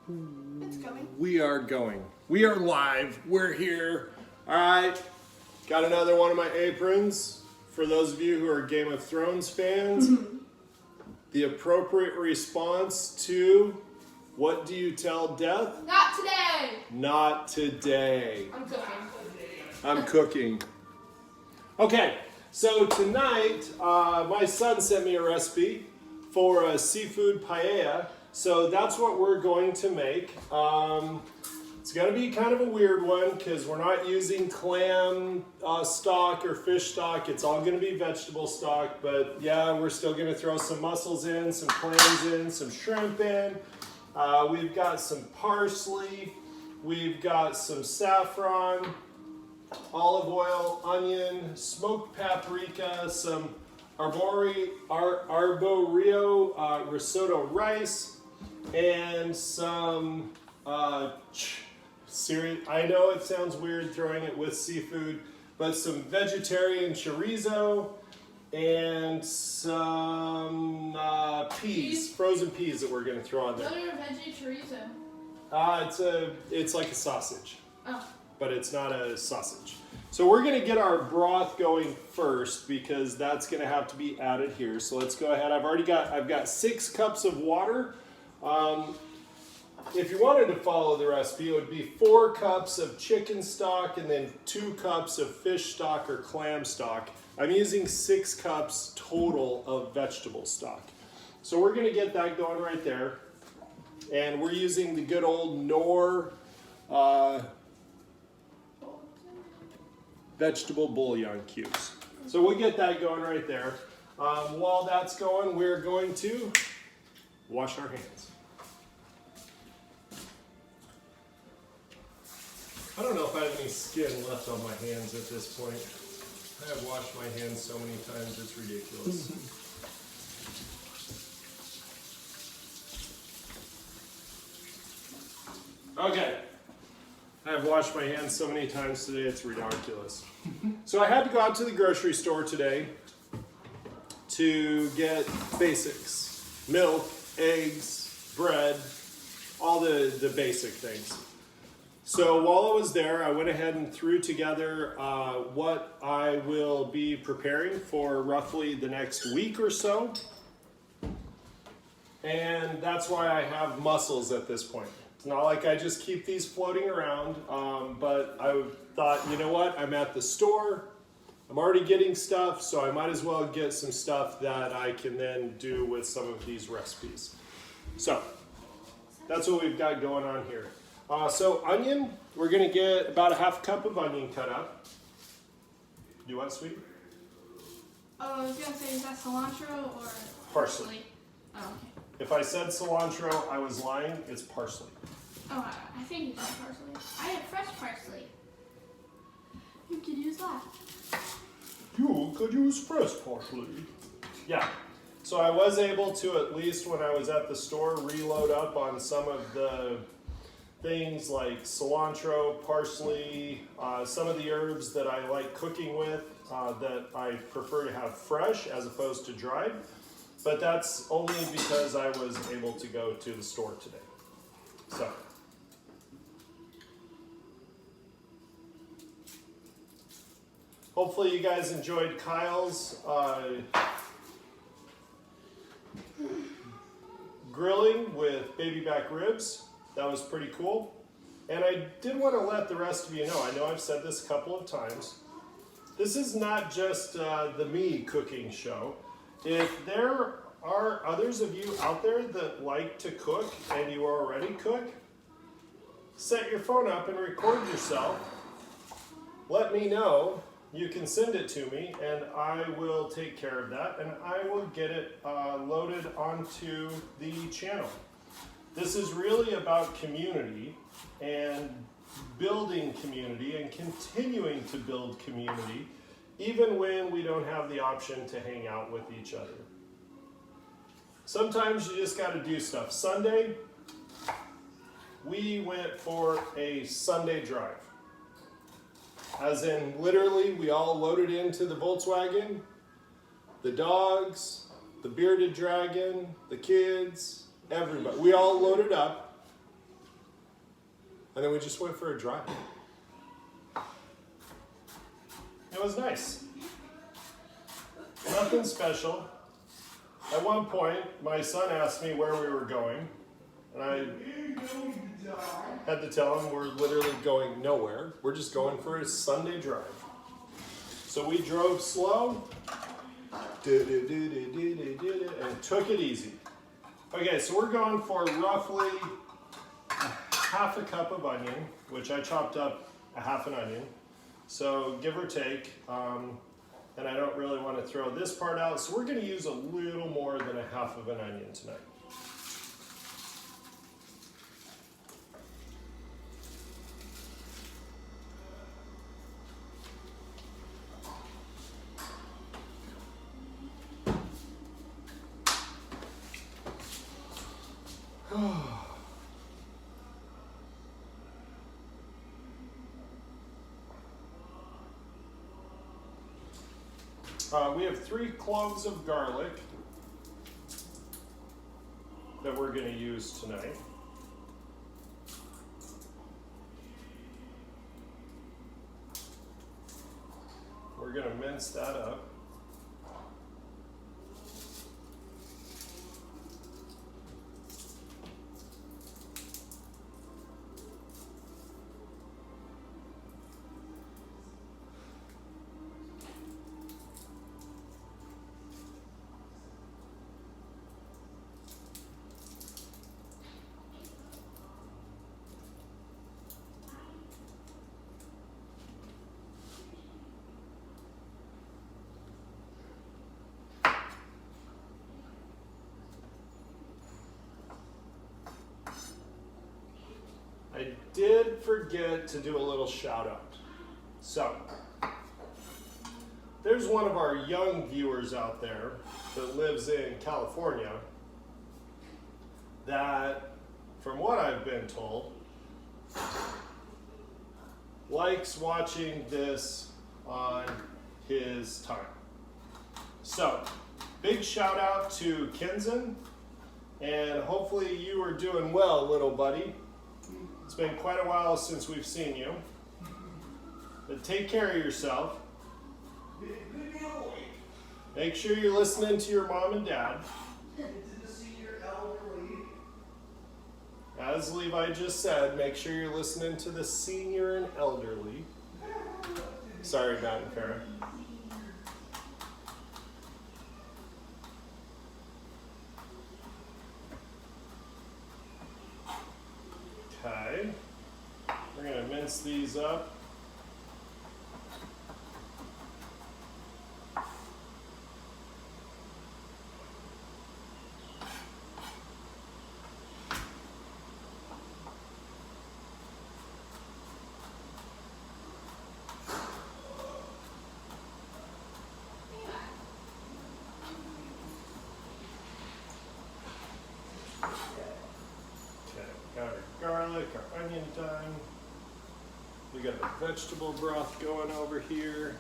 It's coming. We are going. We are live. We're here. All right. Got another one of my aprons. For those of you who are Game of Thrones fans, the appropriate response to what do you tell death? Not today. Not today. I'm cooking. I'm cooking. Okay, so tonight, my son sent me a recipe for a seafood paella. So that's what we're going to make. It's going to be kind of a weird one because we're not using clam stock or fish stock. It's all going to be vegetable stock. But yeah, we're still going to throw some mussels in, some clams in, some shrimp in. We've got some parsley. We've got some saffron, olive oil, onion, smoked paprika, some arborio risotto rice, and some I know it sounds weird throwing it with seafood, but some vegetarian chorizo and some peas, frozen peas that we're going to throw on there. What are veggie chorizo? It's like a sausage. Oh. But it's not a sausage. So we're going to get our broth going first because that's going to have to be added here. So let's go ahead. I've got 6 cups of water. If you wanted to follow the recipe, it would be 4 cups of chicken stock and then 2 cups of fish stock or clam stock. I'm using 6 cups total of vegetable stock. So we're going to get that going right there. And we're using the good old Knorr vegetable bouillon cubes. So we'll get that going right there. While that's going, we're going to wash our hands. I don't know if I have any skin left on my hands at this point. I have washed my hands so many times, it's ridiculous. Okay. I have washed my hands so many times today, it's ridiculous. So I had to go out to the grocery store today to get basics. Milk, eggs, bread, all the basic things. So while I was there, I went ahead and threw together what I will be preparing for roughly the next week or so. And that's why I have mussels at this point. It's not like I just keep these floating around, but I thought, you know what, I'm at the store, I'm already getting stuff, so I might as well get some stuff that I can then do with some of these recipes. So, that's what we've got going on here. So onion, we're going to get about a half cup of onion cut up. You want sweet? Oh, I was going to say, is that cilantro or Parsley. Oh, okay. If I said cilantro, I was lying, it's parsley. Oh, I think you said parsley. I have fresh parsley. You could use that. You could use fresh parsley. Yeah. So I was able to, at least when I was at the store, reload up on some of the things like cilantro, parsley, some of the herbs that I like cooking with that I prefer to have fresh as opposed to dried. But that's only because I was able to go to the store today. So. Hopefully you guys enjoyed Kyle's grilling with baby back ribs. That was pretty cool. And I did want to let the rest of you know, I know I've said this a couple of times, this is not just the me cooking show. If there are others of you out there that like to cook and you already cook, set your phone up and record yourself. Let me know. You can send it to me and I will take care of that and I will get it loaded onto the channel. This is really about community and building community and continuing to build community even when we don't have the option to hang out with each other. Sometimes you just got to do stuff. Sunday, we went for a Sunday drive. As in, literally, we all loaded into the Volkswagen, the dogs, the bearded dragon, the kids, everybody. We all loaded up And then we just went for a drive. It was nice. Nothing special. At one point, my son asked me where we were going, and I had to tell him we're literally going nowhere. We're just going for a Sunday drive. So we drove slow, and took it easy. Okay, so we're going for roughly half a cup of onion, which I chopped up a half an onion. So give or take, and I don't really want to throw this part out, so we're going to use a little more than a half of an onion tonight. We have 3 cloves of garlic that we're going to use tonight. We're going to mince that up. I did forget to do a little shout out. So, there's one of our young viewers out there that lives in California that, from what I've been told, likes watching this on his time. So, big shout out to Kenzen, and hopefully you are doing well, little buddy. It's been quite a while since we've seen you. But take care of yourself. Make sure you're listening to your mom and dad. As Levi just said, make sure you're listening to the senior and elderly. Sorry, Matt and Farrah. Okay, we're going to mince these up. Garlic, our onion done. We got the vegetable broth going over here.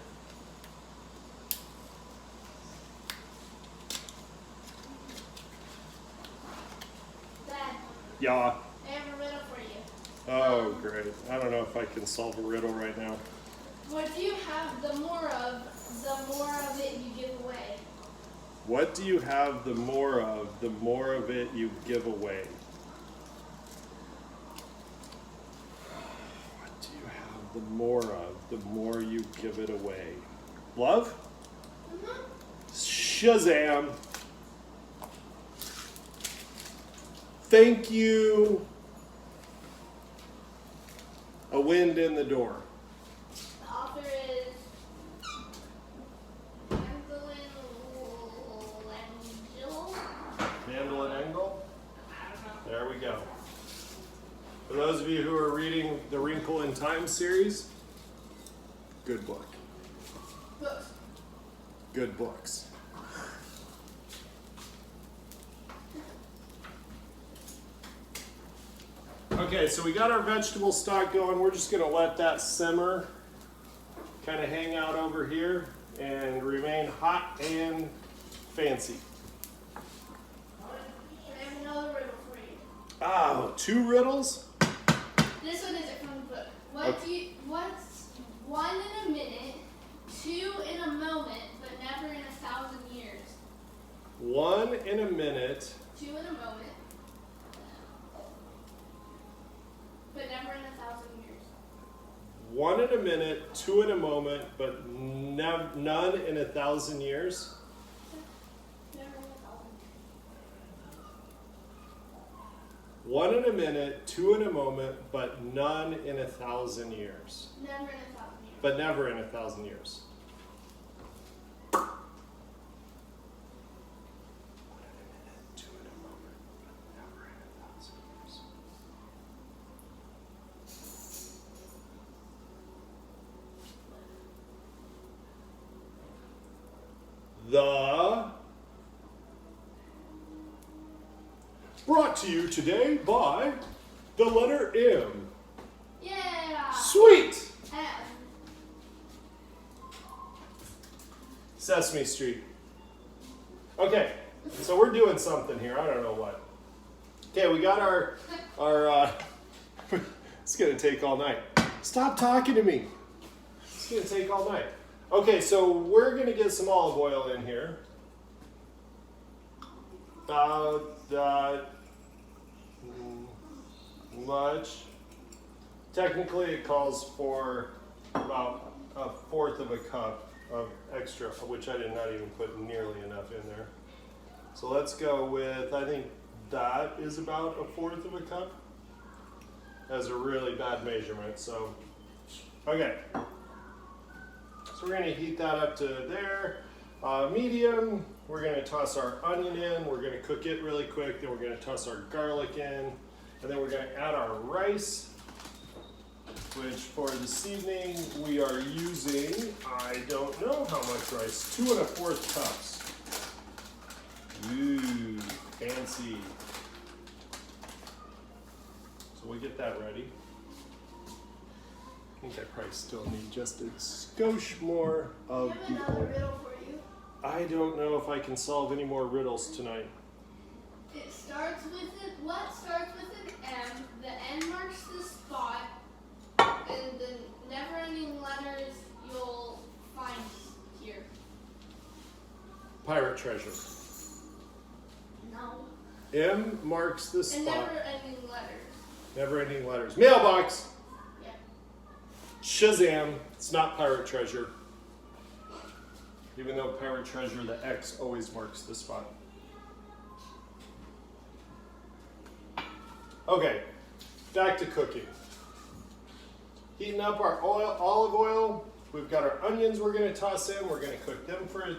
Dad, Yeah. I have a riddle for you. Oh, great. I don't know if I can solve a riddle right now. What do you have the more of it you give away? What do you have the more of it you give away? The more of, the more you give it away. Love? Mm-hmm. Shazam! Thank you. A wind in the door. The author is Mandel and Engel? There we go. For those of you who are reading the Wrinkle in Time series, good book. Books. Good books. Okay, so we got our vegetable stock going. We're just going to let that simmer, kind of hang out over here, and remain hot and fancy. I have another riddle for you. Oh, 2 riddles? This This one isn't from the book. What's 1 in a minute, 2 in a moment, but never in 1,000 years? 1 in a minute. 2 in a moment, but never in 1,000 years. 1 in a minute, 2 in a moment, but none in 1,000 years. Never in 1,000. 1 in a minute, 2 in a moment, but none in 1,000 years. Never in 1,000 years. But never in 1,000 years. Brought to you today by the letter M. Yeah. Sweet! M. Sesame Street. Okay, so we're doing something here. I don't know what. Okay, we got our it's gonna take all night. Stop talking to me. It's gonna take all night. Okay, so we're gonna get some olive oil in here. Much. Technically, it calls for about 1/4 of a cup of extra, which I did not even put nearly enough in there. So let's go with, I think that is about 1/4 of a cup. That's a really bad measurement, so, okay. So we're gonna heat that up to there. Medium, we're gonna toss our onion in, we're gonna cook it really quick, then we're gonna toss our garlic in, and then we're gonna add our rice, which for this evening we are using, I don't know how much rice, 2 1/4 cups. Ooh, fancy. So we get that ready. I think I probably still need just a skosh more of I have another riddle for you. I don't know if I can solve any more riddles tonight. It starts with it. What starts with an M? The N marks the spot, and the never-ending letters you'll find here. Pirate treasure. No. M marks the And spot. never-ending letters. Never-ending letters. Mailbox. Yeah. Shazam. It's not pirate treasure. Even though pirate treasure, the X always marks the spot. Okay, back to cooking. Heating up our olive oil. We've got our onions we're gonna toss in. We're gonna cook them for a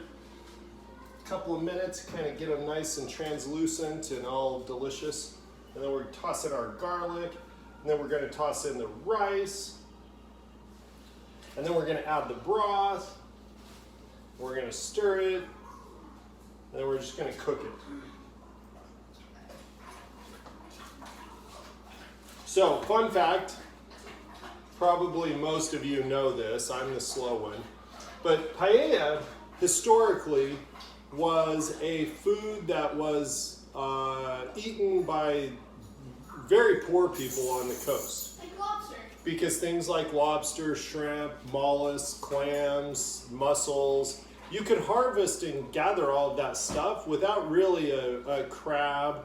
couple of minutes, kind of get them nice and translucent and all delicious. And then we're tossing our garlic. And then we're gonna toss in the rice. And then we're gonna add the broth. We're gonna stir it. And then we're just gonna cook it. So, fun fact, probably most of you know this, I'm the slow one, but paella historically was a food that was eaten by very poor people on the coast. Like lobster. Because things like lobster, shrimp, mollusks, clams, mussels, you could harvest and gather all of that stuff without really a crab.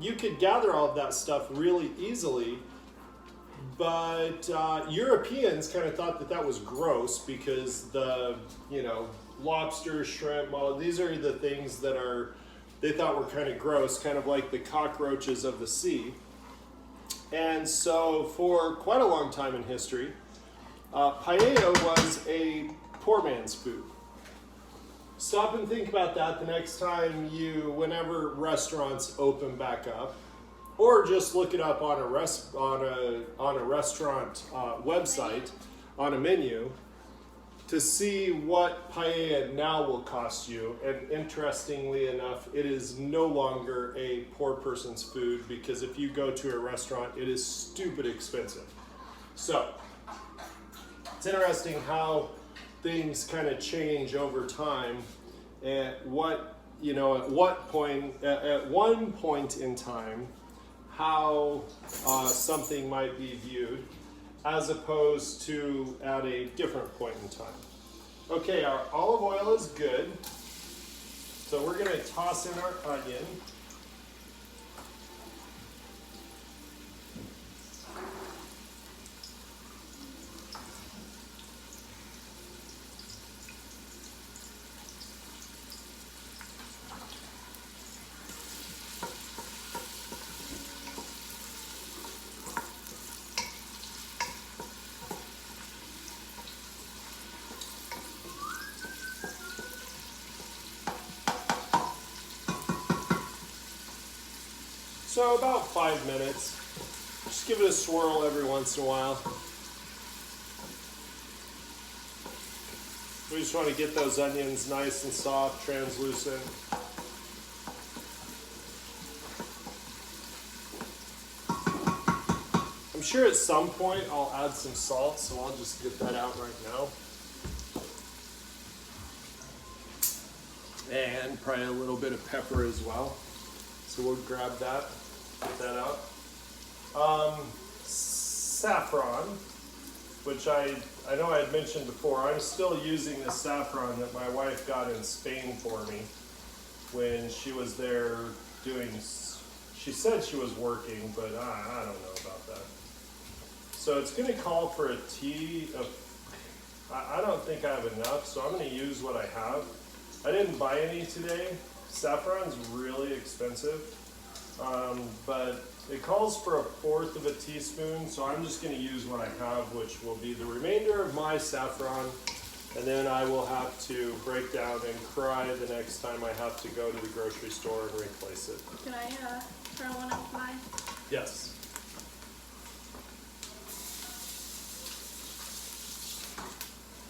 You could gather all of that stuff really easily, but Europeans kind of thought that that was gross because the, lobster, shrimp, these are the things that they thought were kind of gross, kind of like the cockroaches of the sea. And so for quite a long time in history, paella was a poor man's food. Stop and think about that the next time whenever restaurants open back up, or just look it up on a restaurant website, on a menu, to see what paella now will cost you. And interestingly enough, it is no longer a poor person's food, because if you go to a restaurant, it is stupid expensive. So, it's interesting how things kind of change over time. At one point in time, how something might be viewed as opposed to at a different point in time. Okay, our olive oil is good. So we're gonna toss in our onion. So about 5 minutes. Just give it a swirl every once in a while. We just want to get those onions nice and soft, translucent. I'm sure at some point I'll add some salt, so I'll just get that out right now. And probably a little bit of pepper as well. So we'll grab that, get that out. Saffron, which I know I had mentioned before. I'm still using the saffron that my wife got in Spain for me when she was there doing, she said she was working, but I don't know about that. So it's gonna call for a tea of, I don't think I have enough, so I'm gonna use what I have. I didn't buy any today. Saffron's really expensive, but it calls for 1/4 of a teaspoon, so I'm just going to use what I have, which will be the remainder of my saffron, and then I will have to break down and cry the next time I have to go to the grocery store and replace it. Can I throw one of mine? Yes.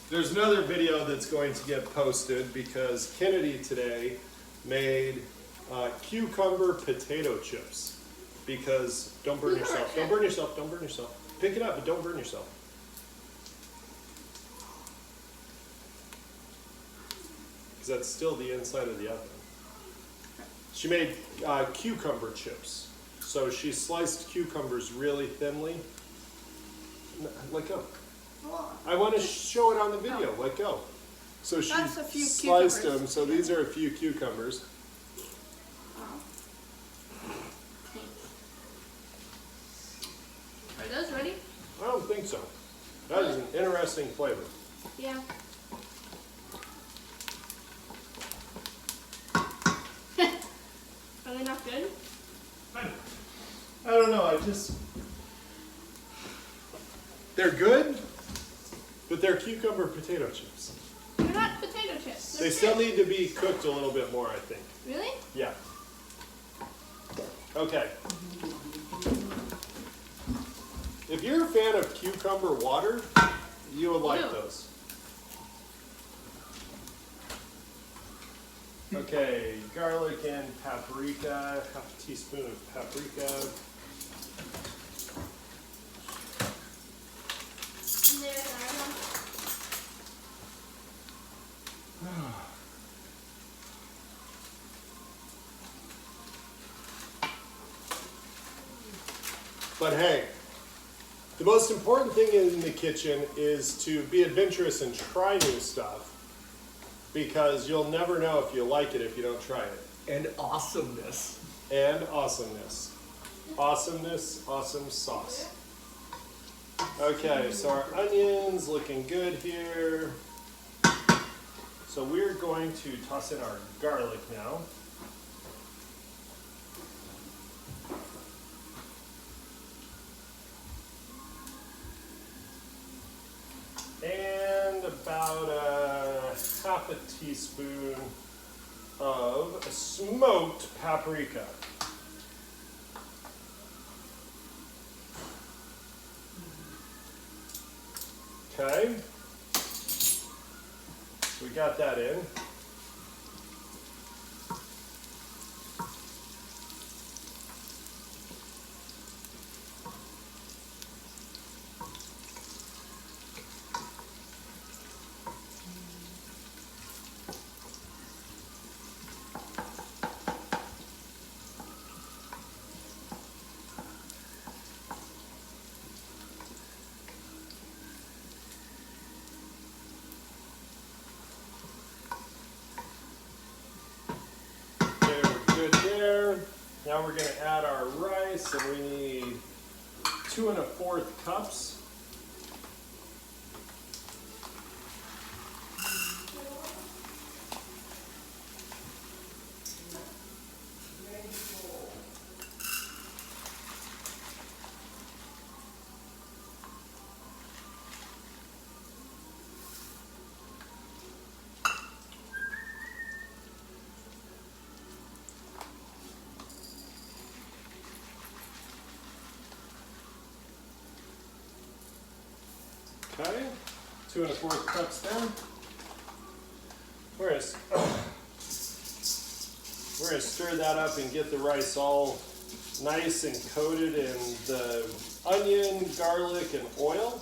There's another video that's going to get posted because Kennedy today made cucumber potato chips. Because don't burn yourself. Don't burn yourself. Don't burn yourself. Pick it up, but don't burn yourself. Because that's still the inside of the oven. She made cucumber chips. So she sliced cucumbers really thinly. Let go. I want to show it on the video. Let go. So she sliced them. So these are a few cucumbers. Are those ready? I don't think so. That is an interesting flavor. Yeah. Are they not good? I don't know. They're good, but they're cucumber potato chips. They're not potato chips. They still need to be cooked a little bit more, I think. Really? Yeah. Okay. If you're a fan of cucumber water, you would like those. Okay, garlic and paprika, 1/2 teaspoon of paprika. And there's our one. But hey, the most important thing in the kitchen is to be adventurous and try new stuff, because you'll never know if you like it if you don't try it. And awesomeness. And awesomeness. Awesomeness, awesome sauce. Okay, so our onions looking good here. So we're going to toss in our garlic now. And about 1/2 teaspoon of smoked paprika. Okay, we got that in. Now we're going to add our rice, and we need 2 1/4 cups. Okay, 2 1/4 cups there. We're gonna stir that up and get the rice all nice and coated in the onion, garlic, and oil.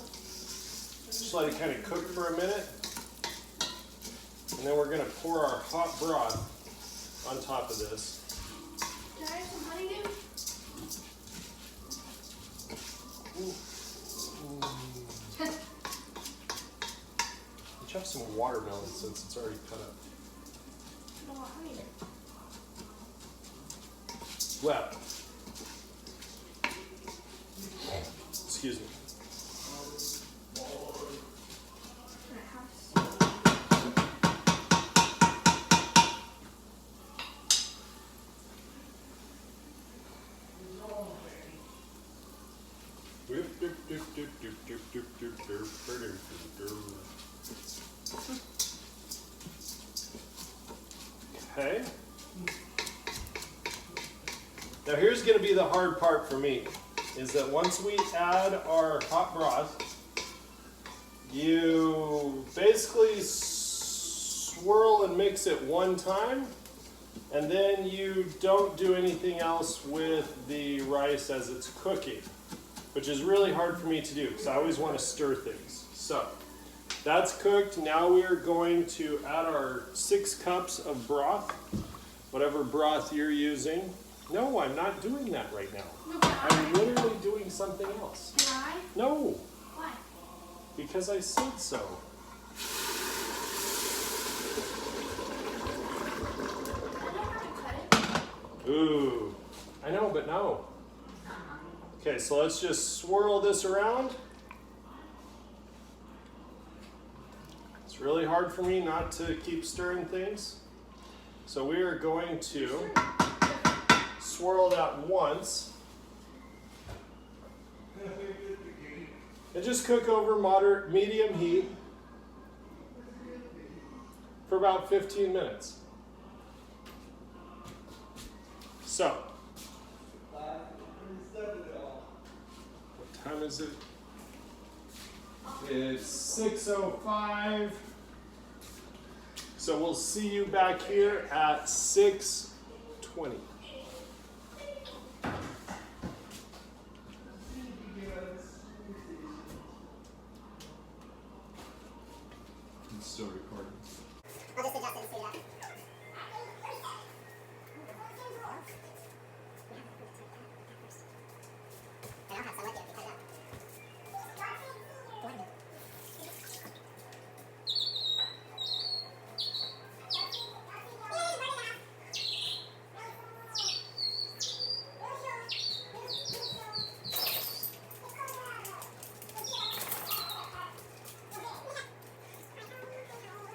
Just let it kind of cook for a minute. And then we're gonna pour our hot broth on top of this. Can I have some honeydew? Let's have some watermelon since it's already cut up. I don't want honeydew. Well, excuse me. Can I have some? Okay. Now here's going to be the hard part for me, is that once we add our hot broth, you basically swirl and mix it one time, and then you don't do anything else with the rice as it's cooking, which is really hard for me to do because I always want to stir things. So that's cooked. Now we are going to add our 6 cups of broth, whatever broth you're using. No, I'm not doing that right now. No, can I? I'm literally doing something else. Can I? No, Why? because I said so. I don't have to cut it. Ooh, I know, but no. Okay, so let's just swirl this around. It's really hard for me not to keep stirring things. So we are going to swirl that once. And just cook over medium heat for about 15 minutes. So, what time is it? It's 6:05. So we'll see you back here at 6:20. It's still recording. I'll just adjust it and speed it up. And I'll have some with you if you cut it up.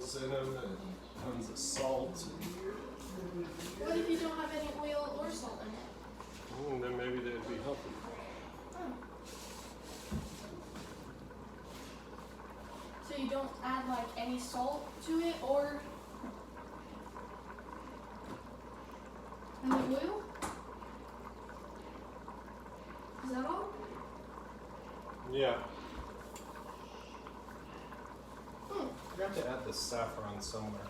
oils in them and tons of salt. What if you don't have any oil or salt in it? Then maybe they'd be healthy. Oh. So you don't add like any salt to it or any oil? Is that all? Yeah. Hmm. Forgot to add the saffron somewhere.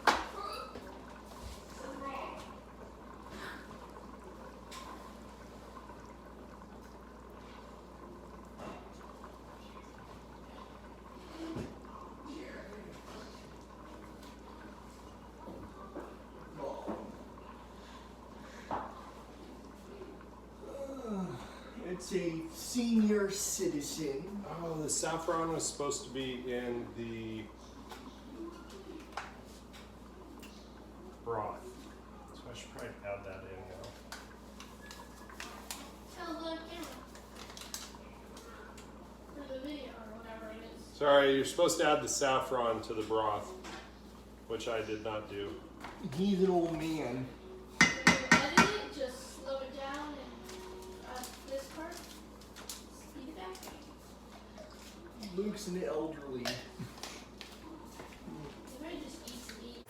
It's a senior citizen. Oh, the saffron was supposed to be in the broth. So I should probably add that in now. Tell the camera. For the video or whatever it is. Sorry, you're supposed to add the saffron to the broth, which I did not do. He's an old man. When you edit it, just slow it down and add this part. Speed it back. Luke's an elderly. Everybody just eats and eats.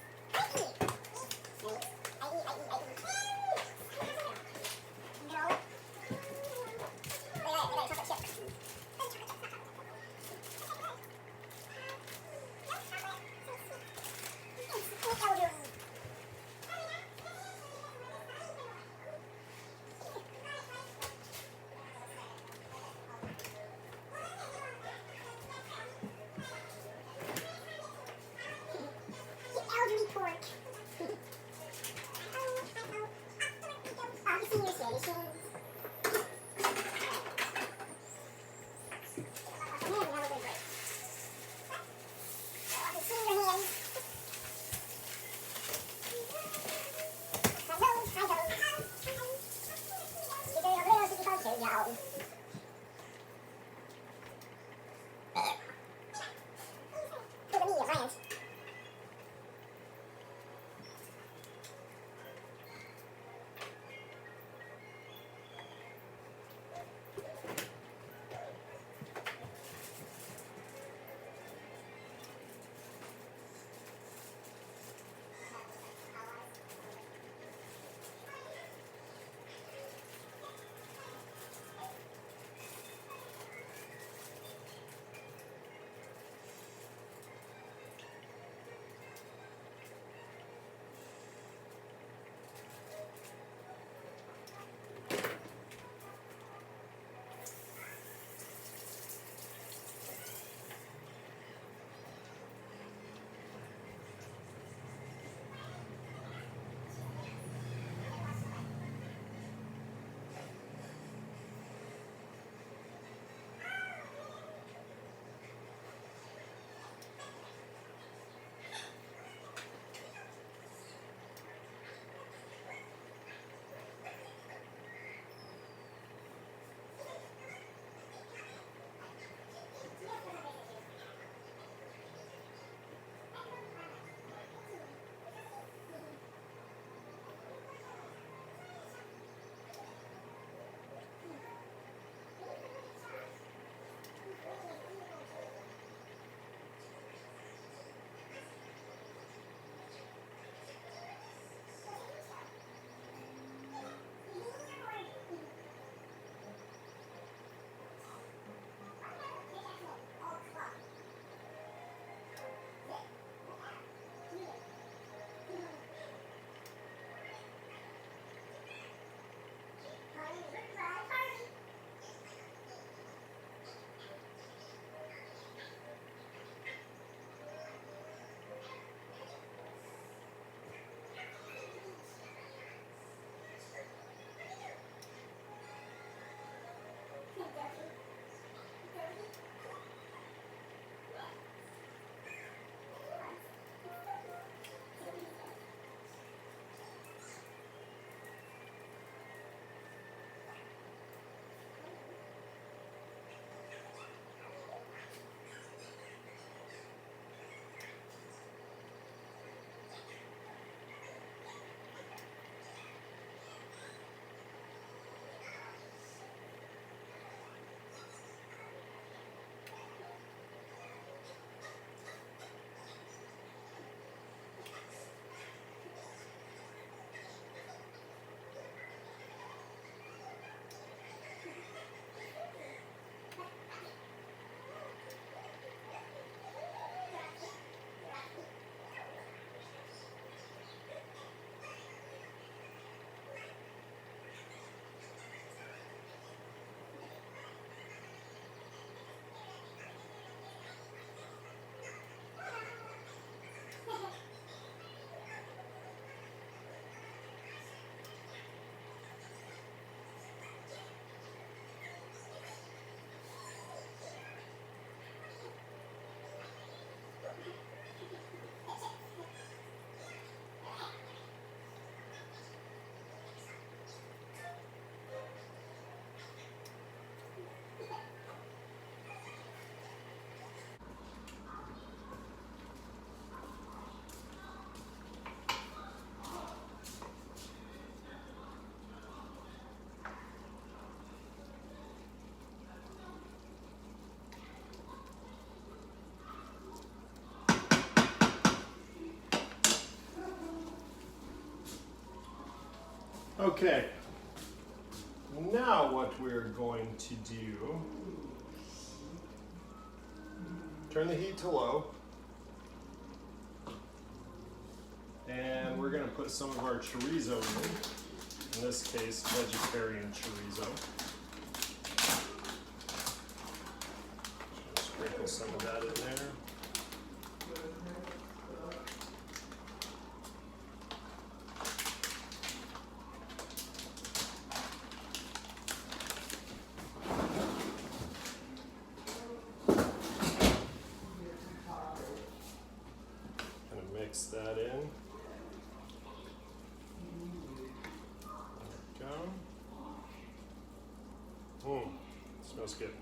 Okay. Now what we're going to do, turn the heat to low. And we're going to put some of our chorizo in this case, vegetarian chorizo. Sprinkle some of that in there. Kind of mix that in. Smells good.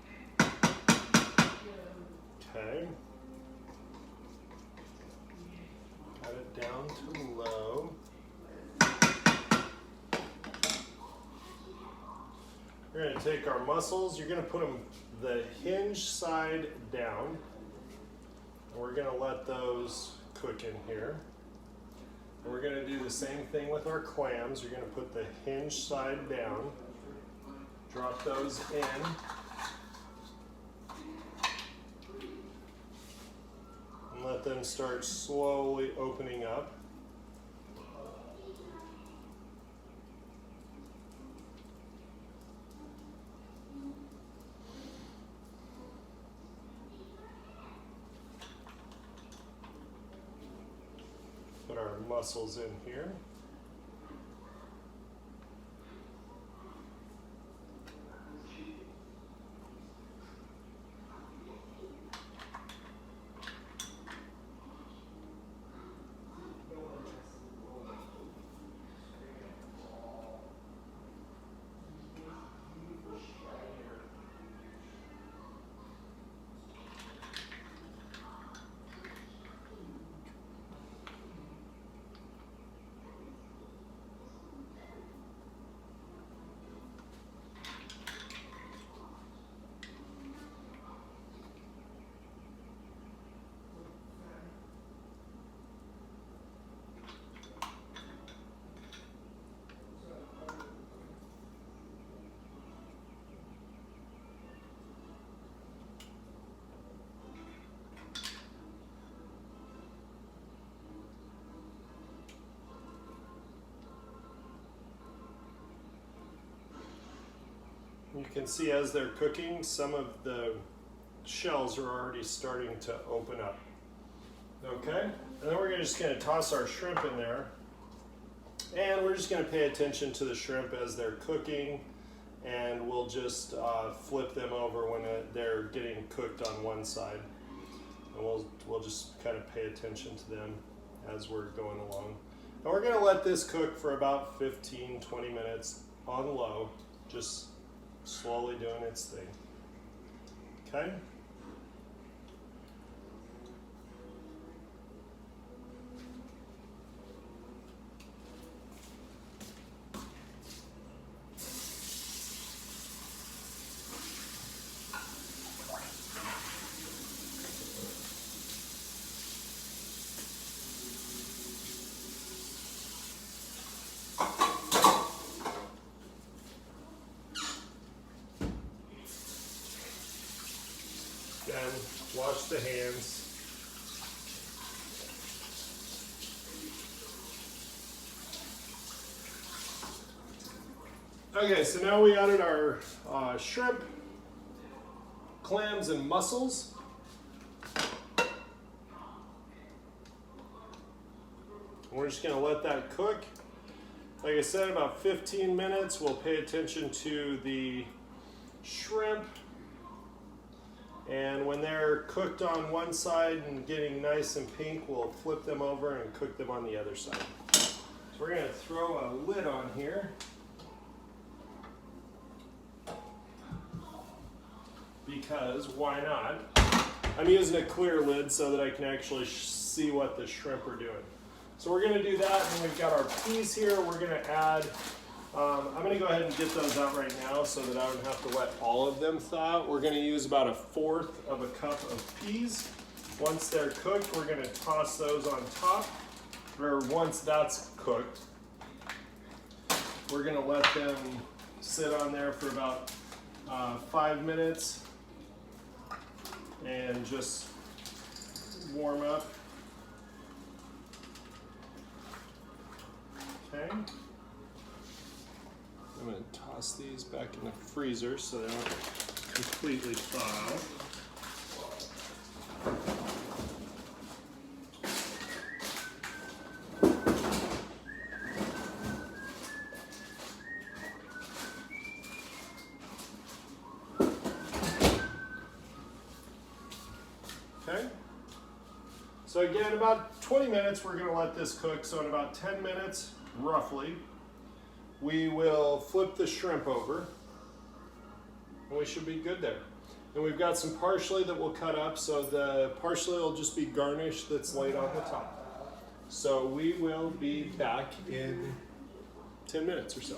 Okay. Got it down to low. We're going to take our mussels. You're going to put them the hinge side down. And we're going to let those cook in here. And we're going to do the same thing with our clams. You're going to put the hinge side down. Drop those in. And let them start slowly opening up. Put our mussels in here. You can see as they're cooking, some of the shells are already starting to open up. Okay, and then we're just going to toss our shrimp in there. And we're just going to pay attention to the shrimp as they're cooking, and we'll just flip them over when they're getting cooked on one side. And we'll just kind of pay attention to them as we're going along. And we're going to let this cook for about 15-20 minutes on low, just slowly doing its thing. Okay? Again, wash the hands. Okay, so now we added our shrimp, clams, and mussels. We're just going to let that cook. Like I said, about 15 minutes. We'll pay attention to the shrimp. And when they're cooked on one side and getting nice and pink, we'll flip them over and cook them on the other side. So we're going to throw a lid on here. Because why not? I'm using a clear lid so that I can actually see what the shrimp are doing. So we're going to do that, and we've got our peas here. We're going to add, I'm going to go ahead and get those out right now so that I don't have to let all of them thaw. We're going to use about 1/4 of a cup of peas. Once they're cooked, we're going to toss those on top, or once that's cooked. We're gonna let them sit on there for about 5 minutes and just warm up. Okay. I'm gonna toss these back in the freezer so they don't completely thaw out. Okay. So again, about 20 minutes we're going to let this cook. So in about 10 minutes, roughly, we will flip the shrimp over. And we should be good there. And we've got some parsley that we'll cut up. So the parsley will just be garnish that's laid on the top. So we will be back in 10 minutes or so.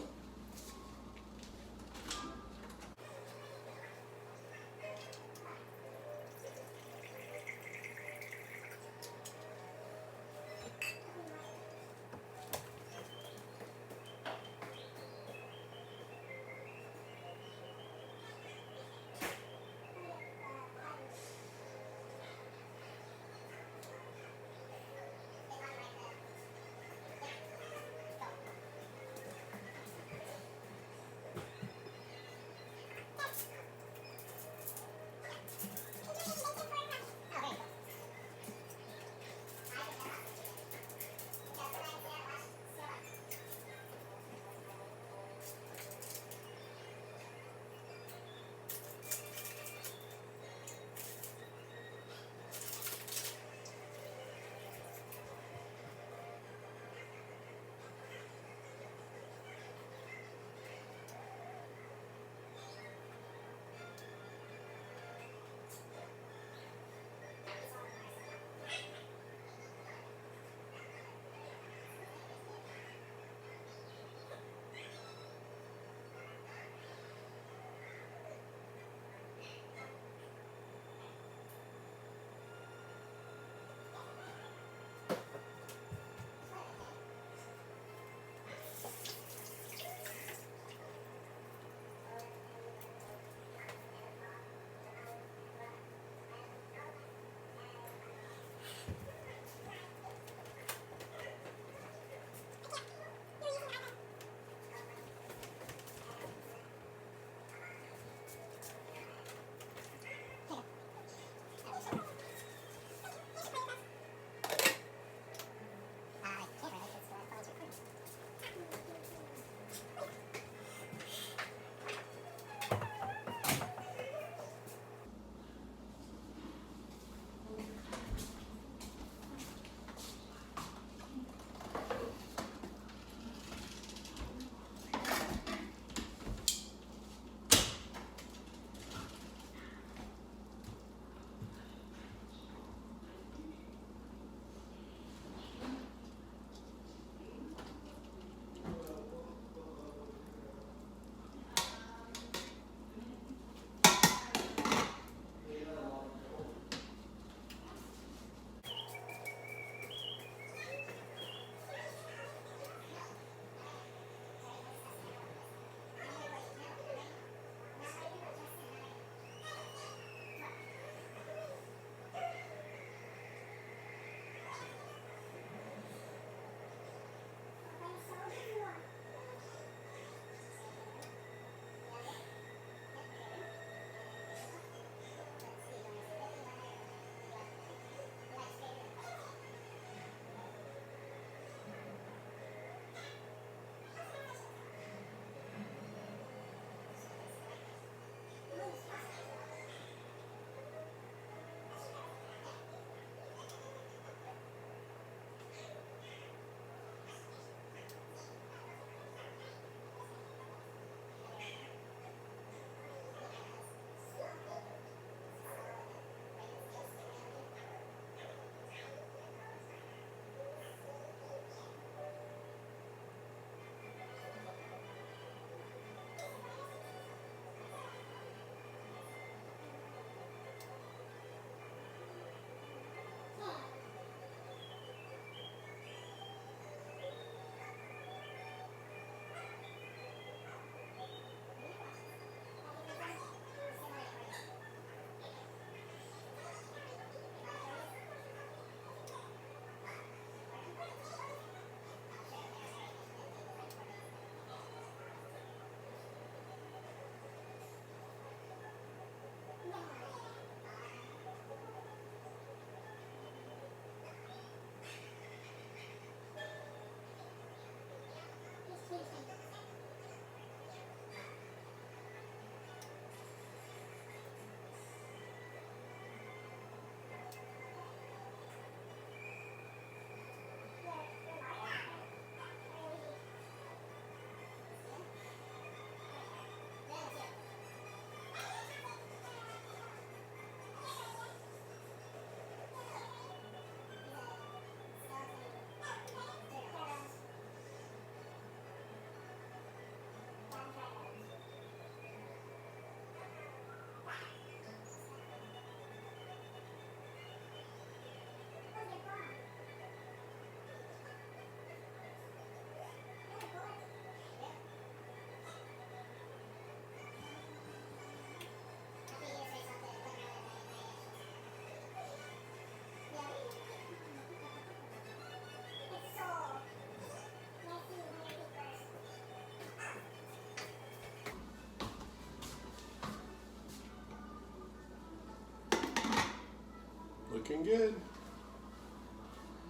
Looking good.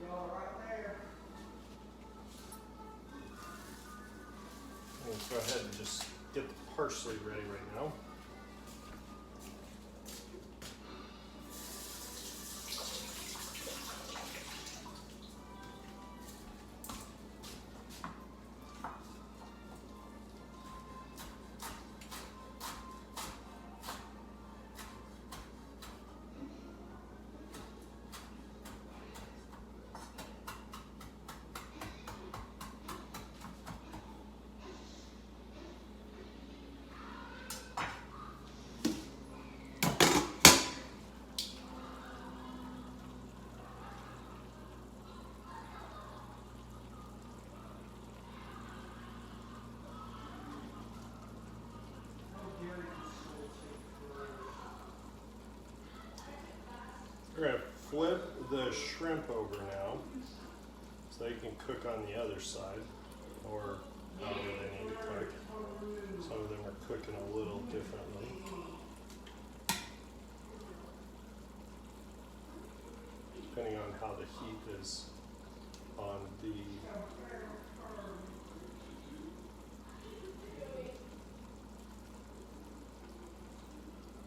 Y'all right there. Let's go ahead and just get the parsley ready right now. We're going to flip the shrimp over now so they can cook on the other side, or however they need to cook. Some of them are cooking a little differently. Depending on how the heat is on the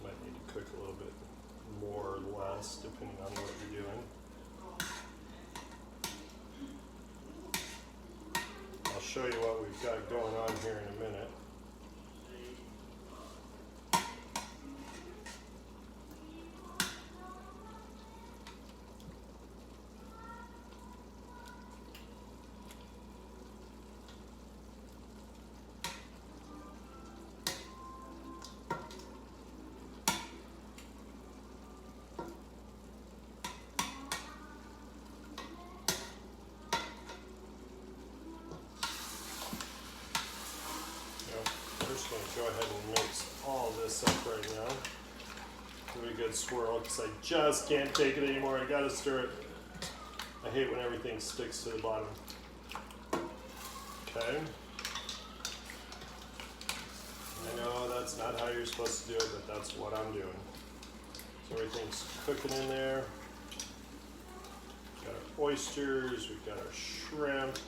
might need to cook a little bit more or less depending on what you're doing. I'll show you what we've got going on here in a minute. I'm just going to go ahead and mix all this up right now. Give it a good swirl because I just can't take it anymore. I gotta stir it. I hate when everything sticks to the bottom. Okay. I know that's not how you're supposed to do it, but that's what I'm doing. So everything's cooking in there. We've got our oysters, we've got our shrimp.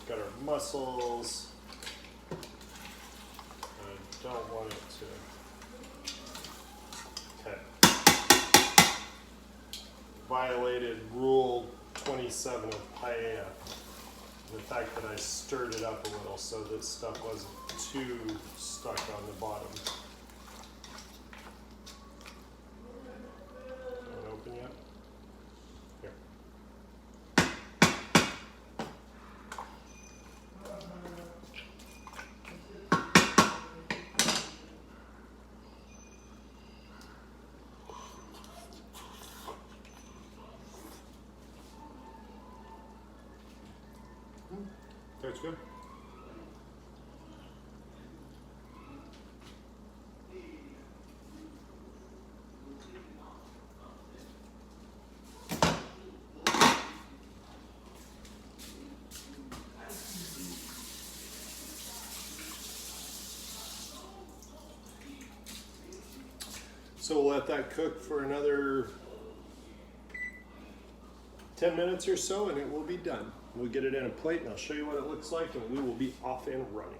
Got our mussels. I don't want it to. Okay. Violated Rule 27 of Paella. The fact that I stirred it up a little so that stuff wasn't too stuck on the bottom. Haven't opened yet? Here. That's good. So we'll let that cook for another 10 minutes or so and it will be done. We'll get it in a plate and I'll show you what it looks like and we will be off and running.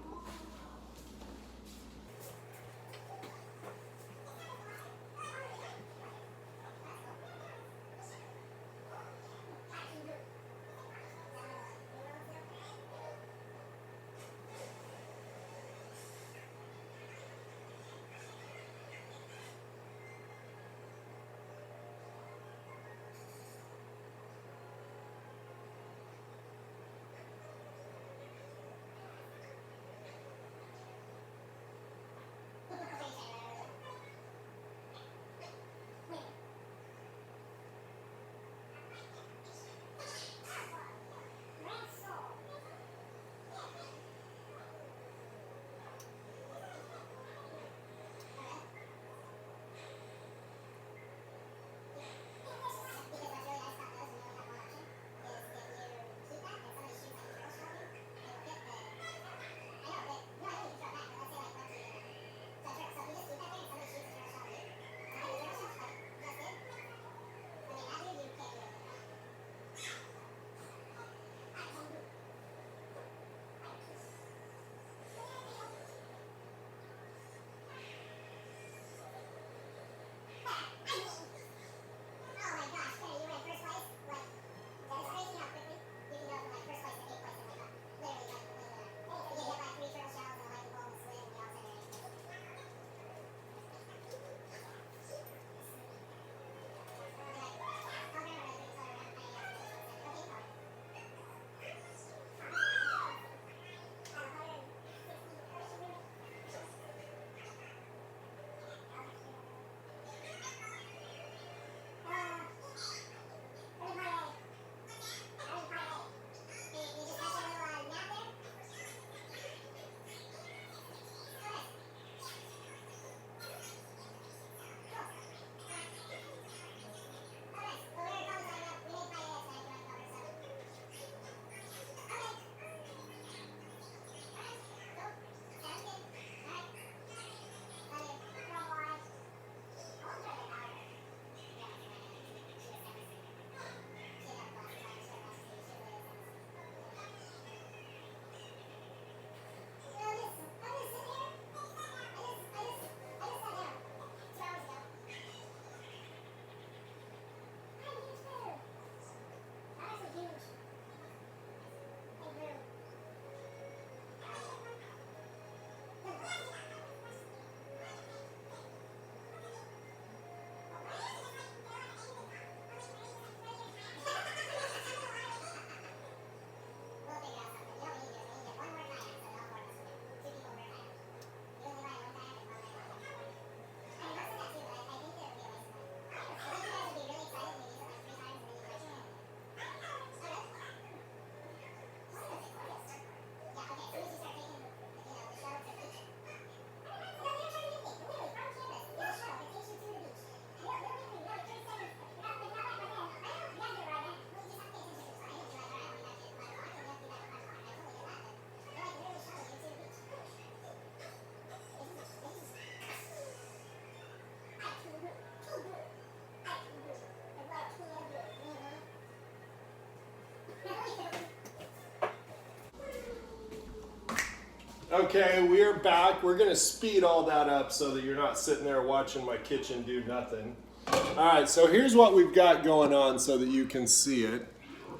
Okay, we are back. We're gonna speed all that up so that you're not sitting there watching my kitchen do nothing. All right, so here's what we've got going on so that you can see it.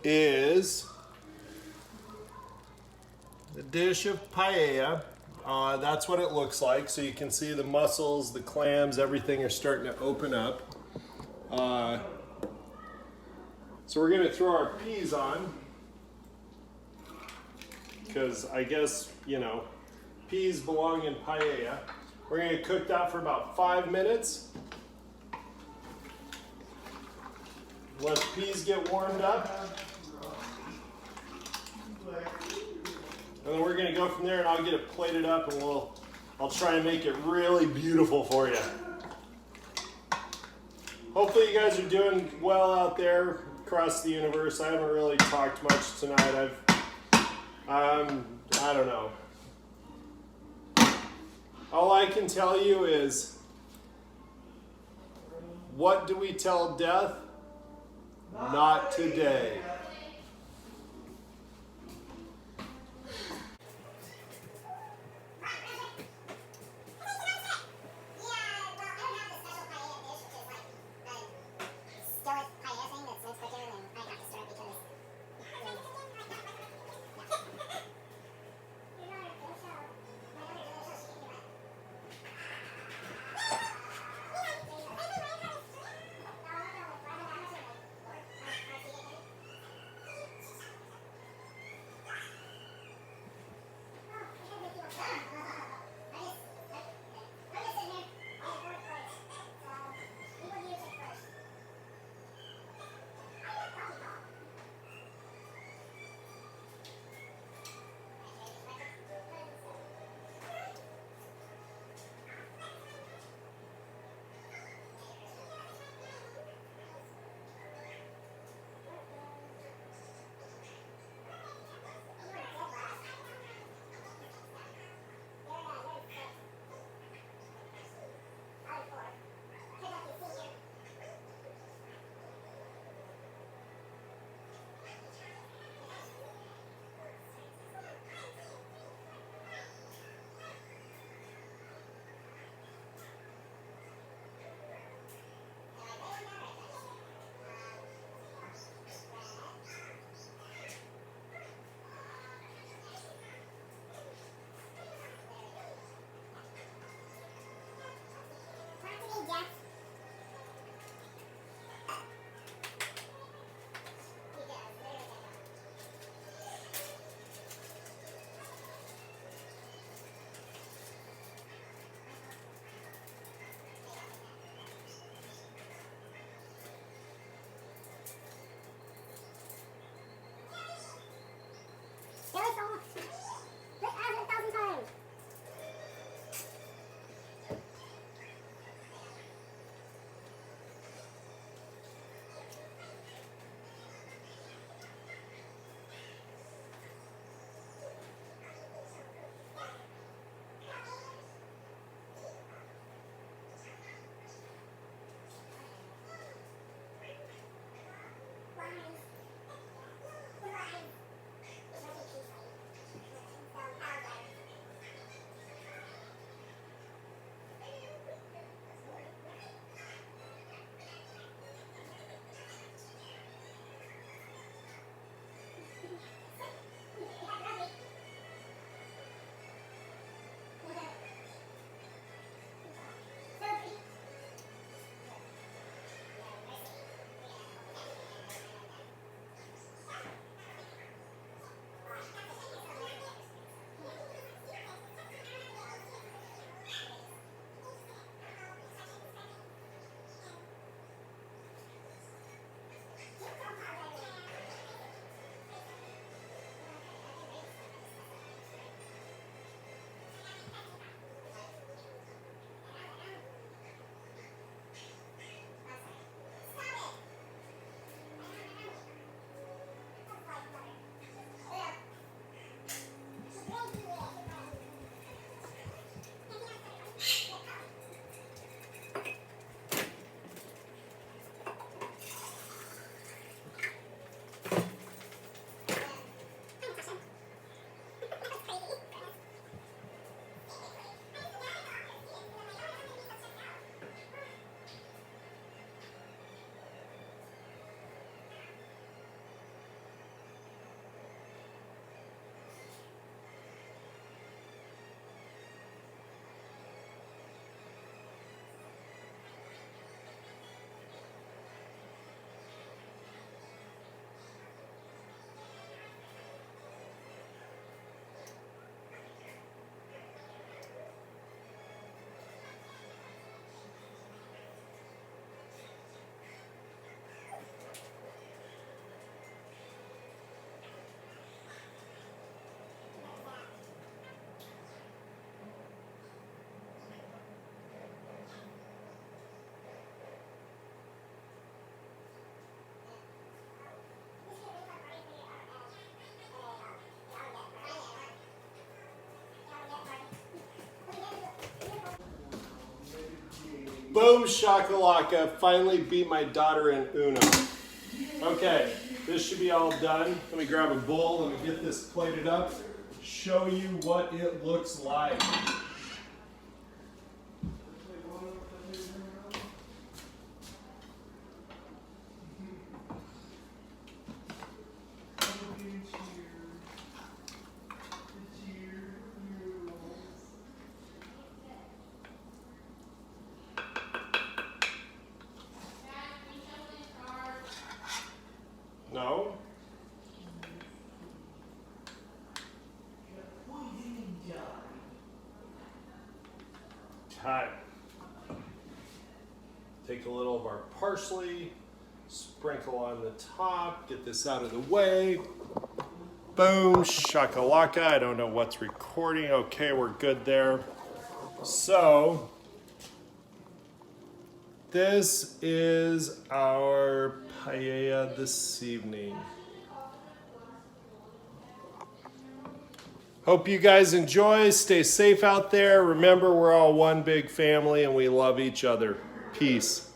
Is the dish of paella. That's what it looks like. So you can see the mussels, the clams, everything are starting to open up. So we're gonna throw our peas on because I guess, you know, peas belong in paella. We're gonna cook that for about 5 minutes. Let the peas get warmed up. And then we're gonna go from there and I'll get it plated up and I'll try and make it really beautiful for you. Hopefully you guys are doing well out there across the universe. I haven't really talked much tonight. I don't know. All I can tell you is, what do we tell death? Not today. Boom shakalaka, finally beat my daughter in Uno. Okay, this should be all done. Let me grab a bowl, let me get this plated up, show you what it looks like. No? Okay. Take a little of our parsley, sprinkle on the top, get this out of the way. Boom, shakalaka. I don't know what's recording. Okay, we're good there. So, this is our paella this evening. Hope you guys enjoy. Stay safe out there. Remember, we're all one big family and we love each other. Peace.